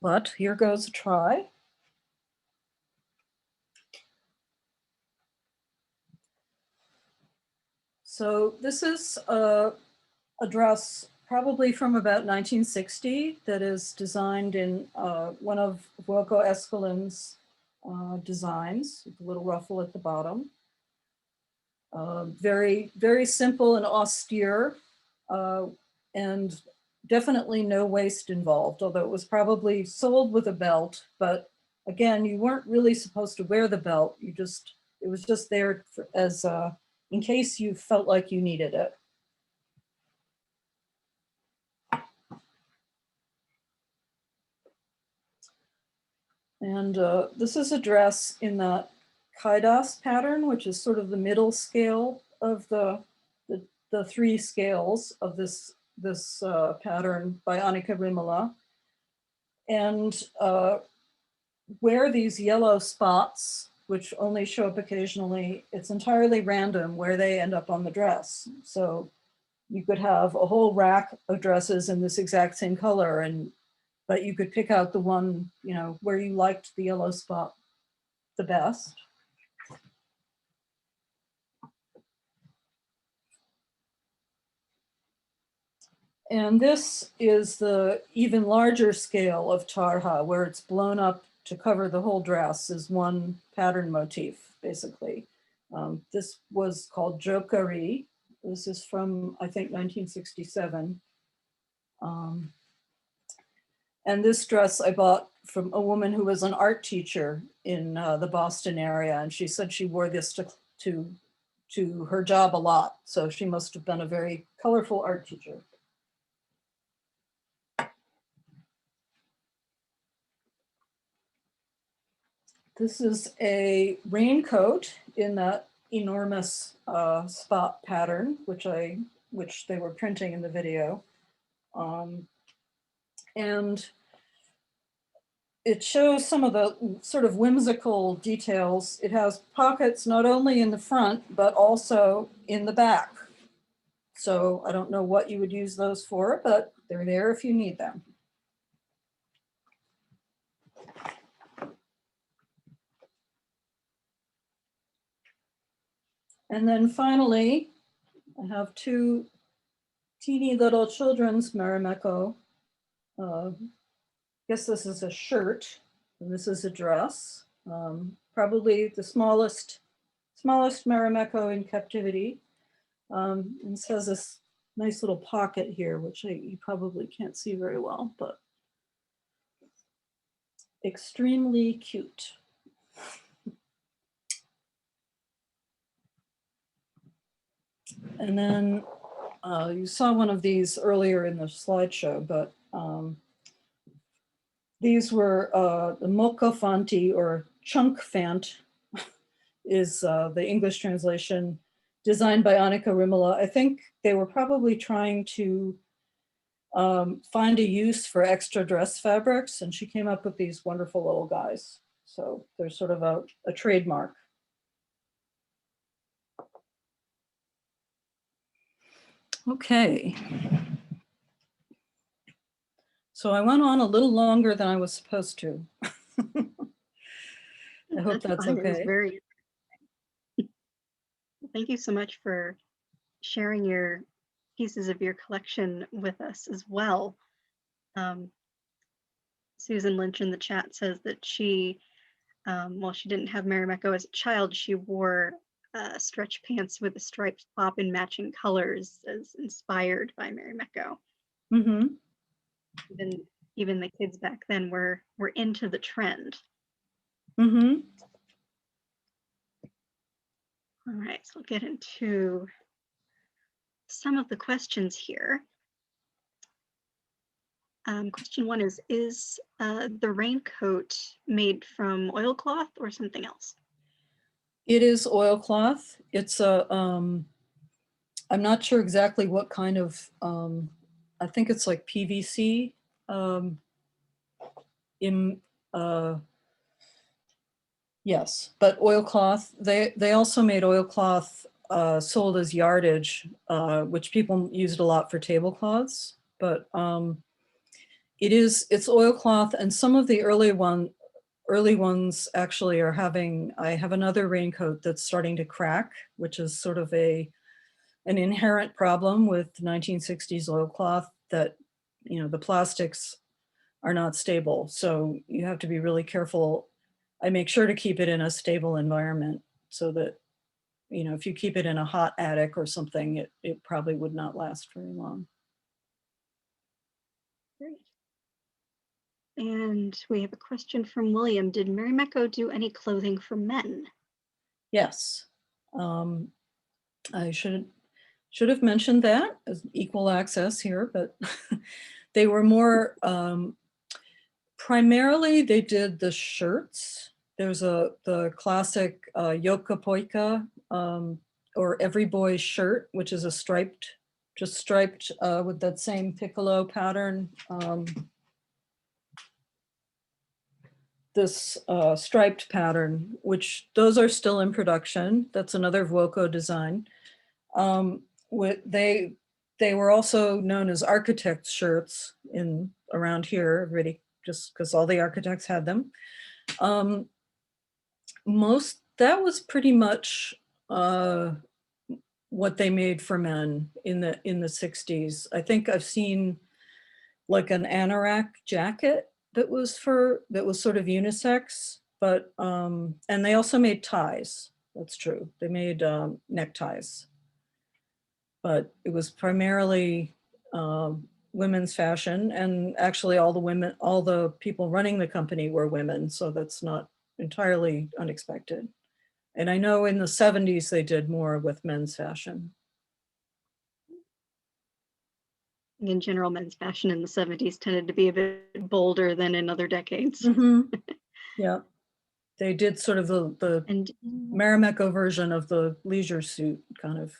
But here goes a try. So this is a dress probably from about 1960 that is designed in one of Vuoko Eskelin's designs, with a little ruffle at the bottom. Very, very simple and austere, and definitely no waist involved, although it was probably sold with a belt. But again, you weren't really supposed to wear the belt. It was just there as in case you felt like you needed it. And this is a dress in the Kaidas pattern, which is sort of the middle scale of the three scales of this pattern by Annika Rimala. And where these yellow spots, which only show up occasionally, it's entirely random where they end up on the dress. So you could have a whole rack of dresses in this exact same color, but you could pick out the one, where you liked the yellow spot the best. And this is the even larger scale of tarha, where it's blown up to cover the whole dress as one pattern motif, basically. This was called Jokari. This is from, I think, 1967. And this dress I bought from a woman who was an art teacher in the Boston area. And she said she wore this to her job a lot. So she must have been a very colorful art teacher. This is a raincoat in that enormous spot pattern, which they were printing in the video. And it shows some of the sort of whimsical details. It has pockets not only in the front, but also in the back. So I don't know what you would use those for, but they're there if you need them. And then finally, I have two teeny little children's Marimekko. Guess this is a shirt, and this is a dress. Probably the smallest Marimekko in captivity. And it has this nice little pocket here, which you probably can't see very well, but extremely cute. And then you saw one of these earlier in the slideshow, but these were the Mokkofanti, or chunk fant is the English translation, designed by Annika Rimala. I think they were probably trying to find a use for extra dress fabrics, and she came up with these wonderful little guys. So they're sort of a trademark. Okay. So I went on a little longer than I was supposed to. I hope that's fine. It was okay. very Thank you so much for sharing your pieces of your collection with us as well. Susan Lynch in the chat says that she, while she didn't have Marimekko as a child, she wore stretch pants with a striped top in matching colors, as inspired by Marimekko. Mm-hmm. Even the kids back then were into the trend. Mm-hmm. All right, so I'll get into some of the questions here. Question one is the raincoat made from oilcloth or something else? It is oilcloth. It's a, I'm not sure exactly what kind of, I think it's like PVC. Yes, but oilcloth, they also made oilcloth sold as yardage, which people used a lot for tablecloths, but it's oilcloth, and some of the early ones actually are having, I have another raincoat that's starting to crack, which is sort of an inherent problem with 1960s oilcloth, that, you know, the plastics are not stable. So you have to be really careful. I make sure to keep it in a stable environment so that, you know, if you keep it in a hot attic or something, it probably would not last very long. Great. And we have a question from William. Did Marimekko do any clothing for men? Yes. I should have mentioned that as equal access here, but they were more, primarily they did the shirts. There's the classic Joka or Every Boy's Shirt, which is a striped with that same piccolo pattern. This striped pattern, which those are still in production. That's another Vuoko design. They were also known as architect shirts around here, really, just because all the architects had them. That was pretty much what they made for men in the 60s. I think I've seen like an anorak jacket that was sort of unisex, but and they also made ties. That's true. They made neckties, but it was primarily women's fashion, and actually all the people running the company were women, so that's not entirely unexpected. And I know in the 70s they did more with men's fashion. In general, men's fashion in the 70s tended to be a bit bolder than in other decades. Mm-hmm. Yeah, they did sort of the Marimekko version of the leisure suit, kind of.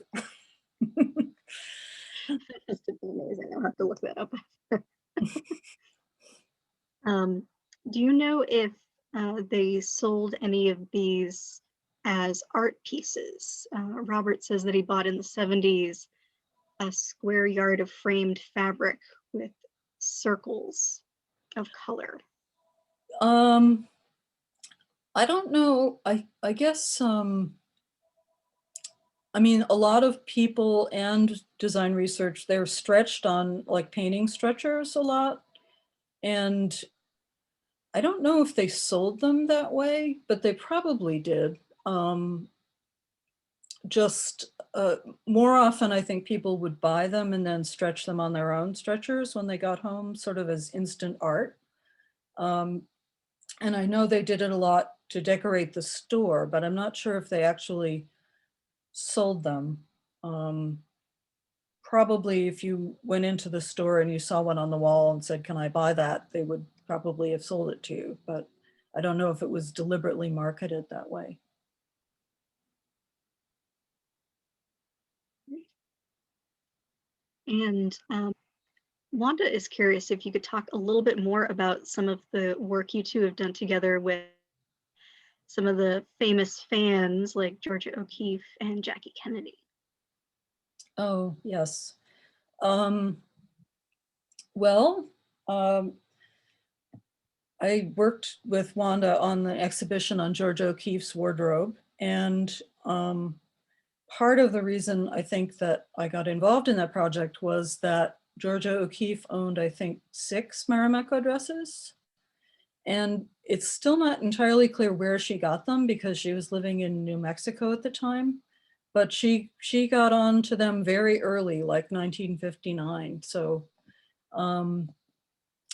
That's amazing. I'll have to look that up. Do you know if they sold any of these as art pieces? Robert says that he bought in the 70s a square yard of framed fabric with circles of color. I don't know. I guess, I mean, a lot of people and design research, they're stretched on like painting stretchers a lot. And I don't know if they sold them that way, but they probably did. Just more often, I think people would buy them and then stretch them on their own stretchers when they got home, sort of as instant art. And I know they did it a lot to decorate the store, but I'm not sure if they actually sold them. Probably if you went into the store and you saw one on the wall and said, "Can I buy that?" they would probably have sold it to you, but I don't know if it was deliberately marketed that way. And Wanda is curious if you could talk a little bit more about some of the work you two have done together with some of the famous fans like Georgia O'Keeffe and Jackie Kennedy. Oh, yes. Well, I worked with Wanda on the exhibition on Georgia O'Keeffe's wardrobe, and part of the reason I think that I got involved in that project was that Georgia O'Keeffe owned, I think, 6 Marimekko dresses. And it's still not entirely clear where she got them because she was living in New Mexico at the time. But she got on to them very early, like 1959. So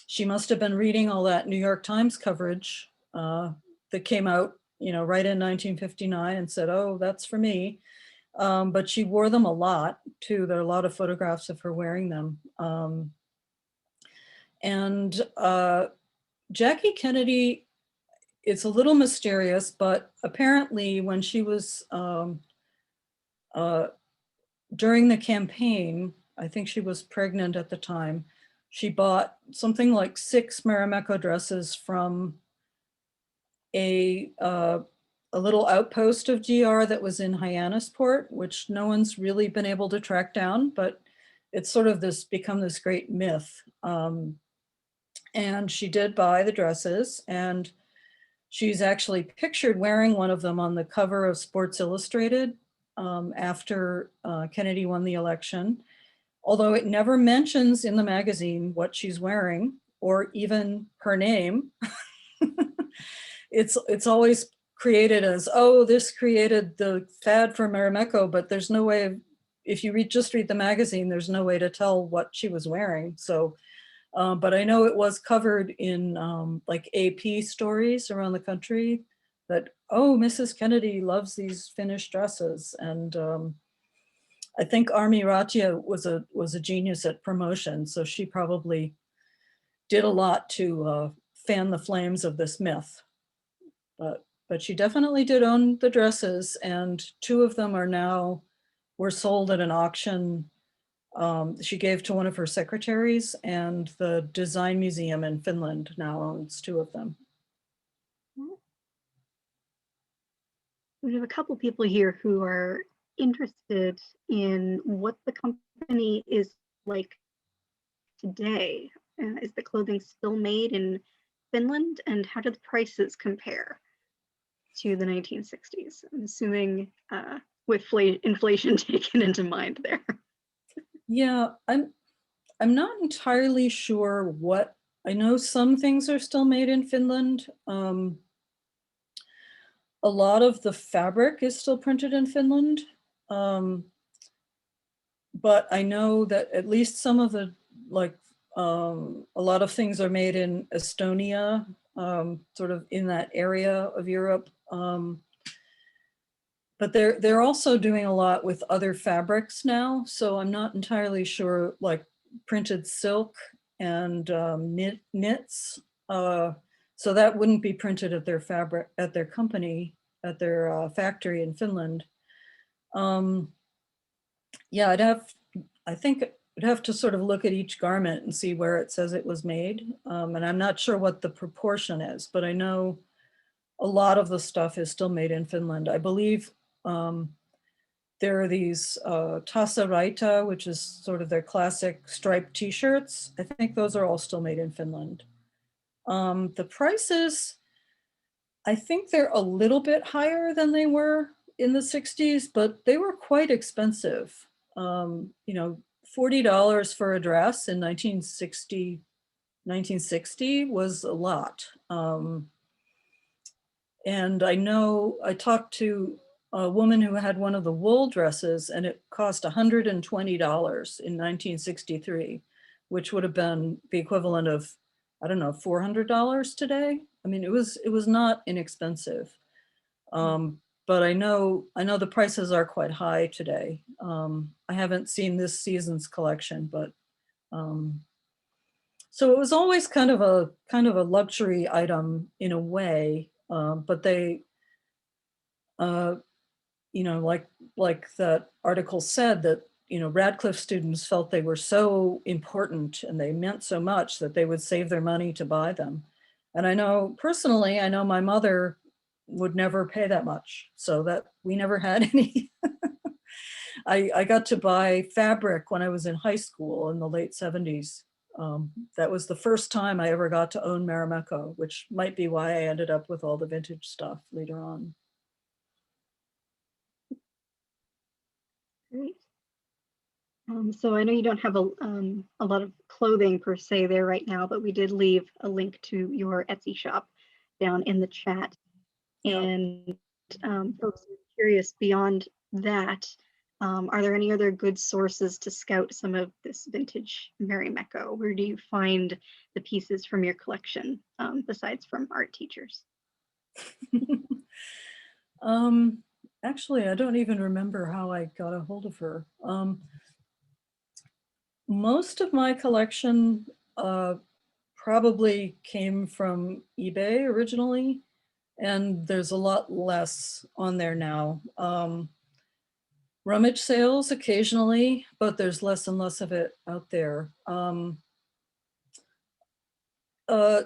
she must have been reading all that New York Times coverage that came out, you know, right in 1959 and said, "Oh, that's for me." But she wore them a lot too. There are a lot of photographs of her wearing them. And Jackie Kennedy, it's a little mysterious, but apparently when she was during the campaign, I think she was pregnant at the time, she bought something like 6 Marimekko dresses from a little outpost of GR that was in Hyannisport, which no one's really been able to track down, but it's sort of become this great myth. And she did buy the dresses, and she's actually pictured wearing one of them on the cover of Sports Illustrated after Kennedy won the election, although it never mentions in the magazine what she's wearing or even her name. It's always created as, oh, this created the fad for Marimekko, but there's no way of, if you just read the magazine, there's no way to tell what she was wearing. So, but I know it was covered in like AP stories around the country that, oh, Mrs. Kennedy loves these Finnish dresses. And I think Armi Ratia was a genius at promotion. So she probably did a lot to fan the flames of this myth. But she definitely did own the dresses, and 2 of them were sold at an auction she gave to one of her secretaries, and the Design Museum in Finland now owns 2 of them. We have a couple people here who are interested in what the company is like today. Is the clothing still made in Finland, and how do the prices compare to the 1960s? I'm assuming with inflation taken into mind there. Yeah, I'm not entirely sure what, I know some things are still made in Finland. A lot of the fabric is still printed in Finland. But I know that at least some of the, like, a lot of things are made in Estonia, sort of in that area of Europe. But they're also doing a lot with other fabrics now. So I'm not entirely sure, like printed silk and knits. So that wouldn't be printed at their company, at their factory in Finland. Yeah, I think I'd have to sort of look at each garment and see where it says it was made. And I'm not sure what the proportion is, but I know a lot of the stuff is still made in Finland. I believe there are these Tasa Raita, which is sort of their classic striped t-shirts. I think those are all still made in Finland. The prices, I think they're a little bit higher than they were in the 60s, but they were quite expensive. You know, $40 for a dress in 1960 was a lot. And I know I talked to a woman who had one of the wool dresses and it cost $120 in 1963, which would have been the equivalent of, I don't know, $400 today. I mean, it was not inexpensive. But I know the prices are quite high today. I haven't seen this season's collection, but so it was always kind of a luxury item in a way. But they, you know, like that article said, that, you know, Radcliffe students felt they were so important and they meant so much that they would save their money to buy them. And I know personally, I know my mother would never pay that much, so that we never had any. I got to buy fabric when I was in high school in the late 70s. That was the first time I ever got to own Marimekko, which might be why I ended up with all the vintage stuff later on. Great. So I know you don't have a lot of clothing per se there right now, but we did leave a link to your Etsy shop down in the chat. Yeah. And folks are curious beyond that, are there any other good sources to scout some of this vintage Marimekko? Where do you find the pieces from your collection, besides from art teachers? Actually, I don't even remember how I got a hold of her. Most of my collection probably came from eBay originally, and there's a lot less on there now. Rummage sales occasionally, but there's less and less of it out there.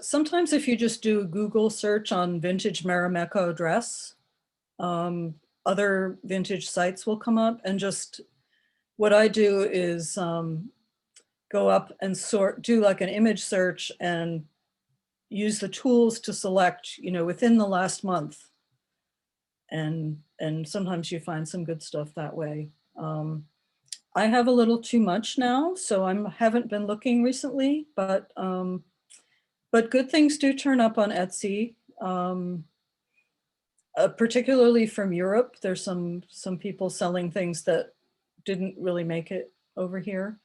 Sometimes if you just do a Google search on vintage Marimekko dress, other vintage sites will come up, and just what I do is go up and do like an image search and use the tools to select, you know, within the last month. And sometimes you find some good stuff that way. I have a little too much now, so I haven't been looking recently, but good things do turn up on Etsy. Particularly from Europe, there's some people selling things that didn't really make it over here.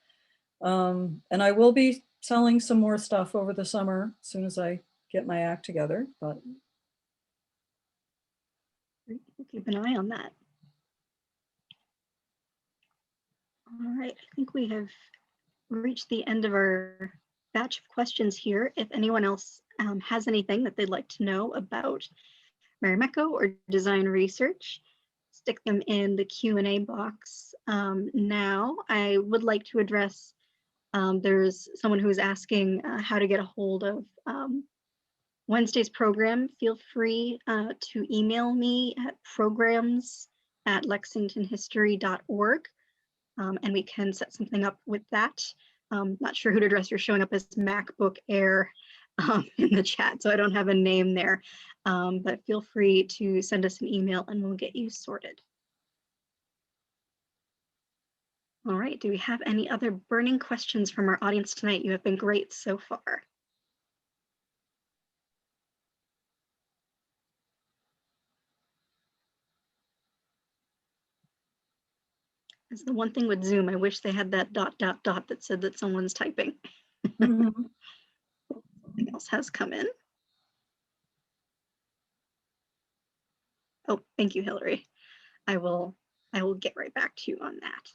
And I will be selling some more stuff over the summer as soon as I get my act together, but We'll keep an eye on that. All right, I think we have reached the end of our batch of questions here. If anyone else has anything that they'd like to know about Marimekko or design research, stick them in the Q&A box. Now, I would like to address, there's someone who is asking how to get a hold of Wednesday's program. Feel free to email me at programs@lexingtonhistory.org, and we can set something up with that. Not sure who to address. You're showing up as MacBook Air in the chat, so I don't have a name there, but feel free to send us an email and we'll get you sorted. All right, do we have any other burning questions from our audience tonight? You have been great so far. That's the one thing with Zoom. I wish they had that ... that said that someone's typing. Something else has come in. Oh, thank you, Hillary. I will get right back to you on that.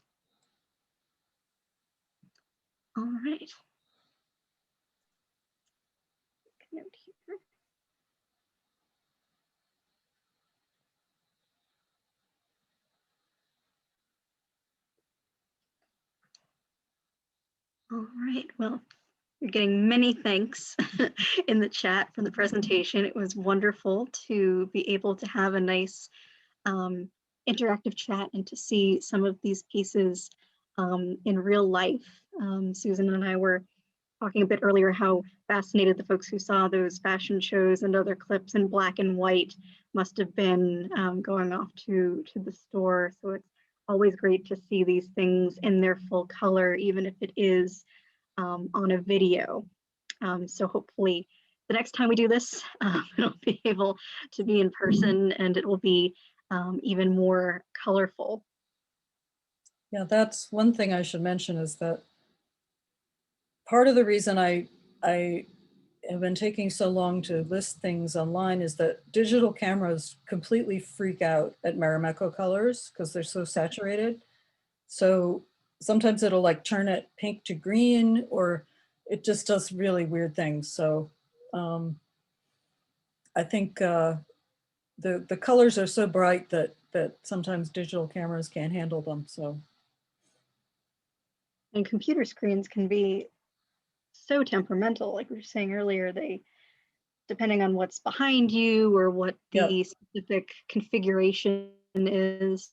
All right. Note here. All right, well, you're getting many thanks in the chat for the presentation. It was wonderful to be able to have a nice interactive chat and to see some of these pieces in real life. Susan and I were talking a bit earlier how fascinated the folks who saw those fashion shows and other clips in black and white must have been going off to the store. So it's always great to see these things in their full color, even if it is on a video. So hopefully the next time we do this, it'll be able to be in person and it will be even more colorful. Yeah, that's one thing I should mention, is that part of the reason I have been taking so long to list things online is that digital cameras completely freak out at Marimekko colors because they're so saturated. So sometimes it'll like turn it pink to green, or it just does really weird things. So I think the colors are so bright that sometimes digital cameras can't handle them. So. And computer screens can be so temperamental, like we were saying earlier, they, depending on what's behind you or what the Yep. specific configuration is,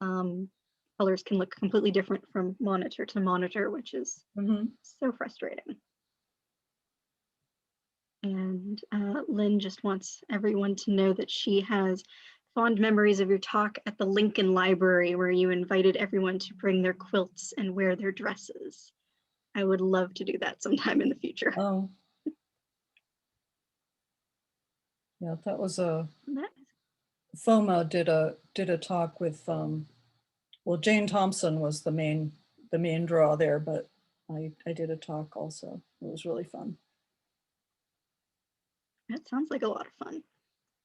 colors can look completely different from monitor to monitor, which is so frustrating. And Lynn just wants everyone to know that she has fond memories of your talk at the Lincoln Library, where you invited everyone to bring their quilts and wear their dresses. I would love to do that sometime in the future. Oh. Yeah, that was a, FOMA did a talk with, well, Jane Thompson was the main draw there, but I did a talk also. It was really fun. That sounds like a lot of fun.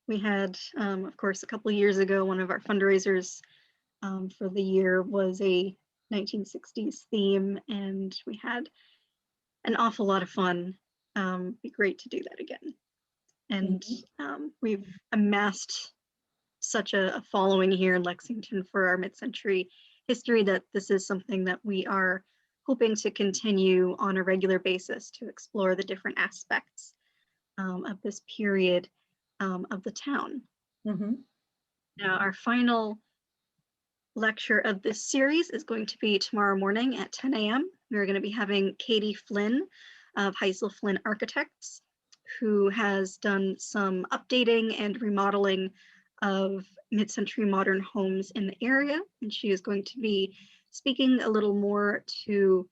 We had, of course, a couple of years ago, one of our fundraisers for the year was a 1960s theme, and we had an awful lot of fun. Be great to do that again. And we've amassed such a following here in Lexington for our mid-century history that this is something that we are hoping to continue on a regular basis to explore the different aspects of this period of the town. Now, our final lecture of this series is going to be tomorrow morning at 10 a.m. We're going to be having Katie Flynn of Heisel Flynn Architects, who has done some updating and remodeling of mid-century modern homes in the area. And she is going to be speaking a little more to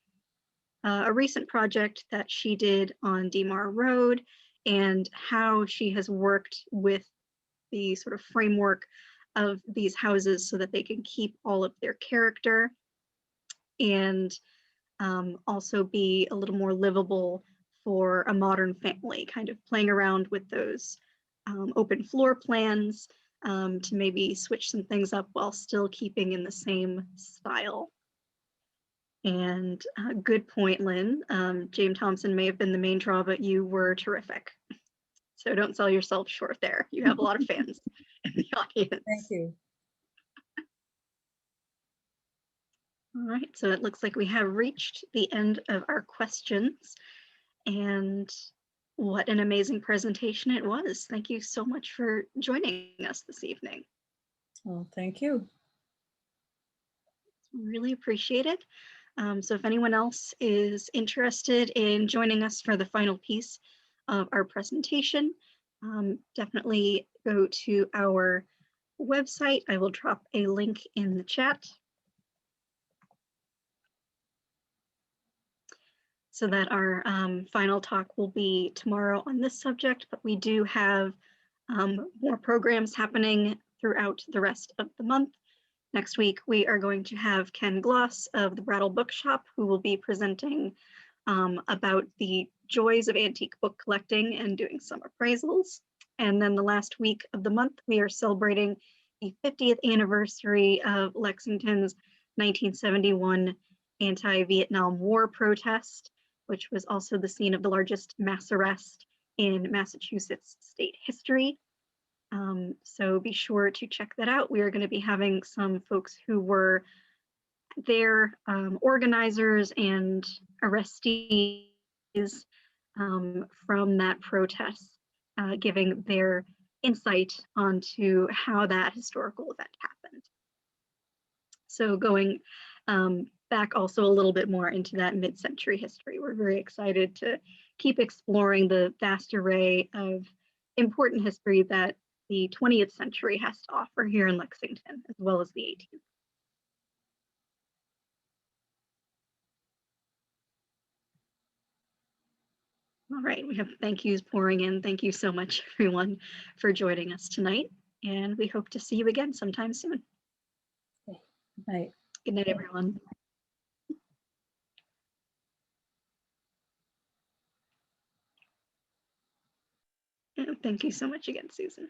a recent project that she did on DeMar Road and how she has worked with the sort of framework of these houses so that they can keep all of their character and also be a little more livable for a modern family, kind of playing around with those open floor plans to maybe switch some things up while still keeping in the same style. And good point, Lynn. James Thompson may have been the main draw, but you were terrific. So don't sell yourself short there. You have a lot of fans in the audience. Thank you. All right, so it looks like we have reached the end of our questions. And what an amazing presentation it was. Thank you so much for joining us this evening. Well, thank you. Really appreciate it. So if anyone else is interested in joining us for the final piece of our presentation, definitely go to our website. I will drop a link in the chat so that our final talk will be tomorrow on this subject, but we do have more programs happening throughout the rest of the month. Next week, we are going to have Ken Gloss of the Brattle Bookshop, who will be presenting about the joys of antique book collecting and doing some appraisals. And then the last week of the month, we are celebrating the 50th anniversary of Lexington's 1971 anti-Vietnam War protest, which was also the scene of the largest mass arrest in Massachusetts state history. So be sure to check that out. We are going to be having some folks who were there, organizers and arrestees from that protest, giving their insight onto how that historical event happened. So going back also a little bit more into that mid-century history. We're very excited to keep exploring the vast array of important history that the 20th century has to offer here in Lexington, as well as the 18th. All right, we have thank yous pouring in. Thank you so much, everyone, for joining us tonight. And we hope to see you again sometime soon. Right. Good night, everyone. And thank you so much again, Susan.